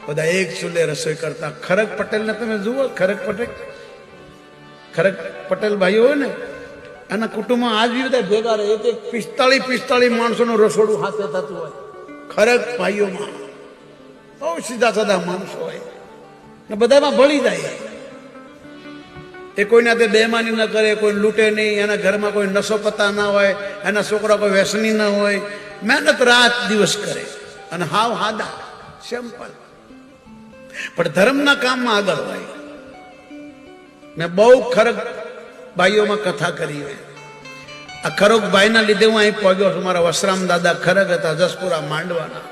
બધા એક ચૂલે રસોઈ કરતા. ખરગ પટેલ ને તમે જુઓ, ખરગ પટેલ ભાઈઓ હોય ને, એના કુટુંબમાં આજ બી બધા ભેગા રહે. એક 45 માણસોનું રસોડું હાથે થતું હોય. ખરગ ભાઈઓમાં બહુ સીધા સાધા માણસો હોય ને બધામાં ભળી જાય. એ કોઈના તે બેમાની ન કરે, કોઈ લૂંટે નહીં, એના ઘરમાં કોઈ નશો પતા ના હોય, એના છોકરા કોઈ વ્યસની ના હોય. મહેનત રાત દિવસ કરે અને હાવ હાદા સિમ્પલ, પણ ધર્મના કામમાં આગળ હોય. મેં બહુ ખરગ ભાઈઓમાં કથા કરી હોય. આ ખરગ ભાઈના લીધે હું અહીં પહોંચ્યો છું. મારા વસરામ દાદા ખરગ હતા, જસપુરા માંડવાના.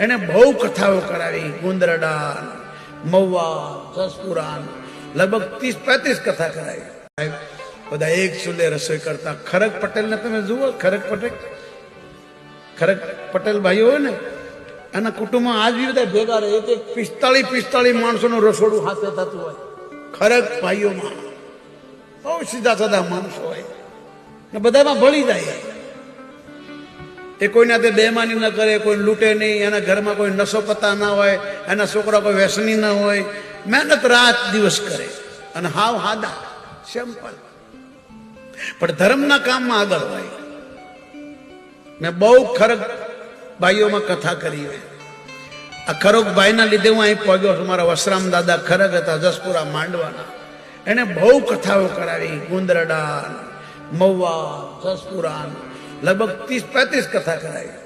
એને બહુ કથાઓ કરાવી. ગુંદરડા, મહુવા, જસપુરા, લગભગ 30-35 કથા કરાવી. બધા એક ચૂલે રસોઈ કરતા. ખરગ પટેલ ને તમે જુઓ, ખરગ પટેલ ભાઈઓ હોય ને, એના કુટુંબમાં આજ બી બધા ભેગા રહે. એક 45 માણસોનું રસોડું હાથે થતું હોય. ખરગ ભાઈઓમાં બહુ સીધા સાધા માણસો હોય ને બધામાં ભળી જાય. એ કોઈના તે બેમાની ન કરે, કોઈ લૂંટે નહીં, એના ઘરમાં કોઈ નશો પતા ના હોય, એના છોકરા કોઈ વ્યસની ના હોય. મહેનત રાત દિવસ કરે અને હાવ હાદા સિમ્પલ, પણ ધર્મના કામમાં આગળ હોય. મેં બહુ ખરગ ભાઈઓમાં કથા કરી હોય. આ ખરગ ભાઈના લીધે હું અહીં પહોંચ્યો છું. મારા વસરામ દાદા ખરગ હતા, જસપુરા માંડવાના. એને બહુ કથાઓ કરાવી. ગુંદરડા, મહુવા, જસપુરા, લગભગ 30-35 કથા કરાવી.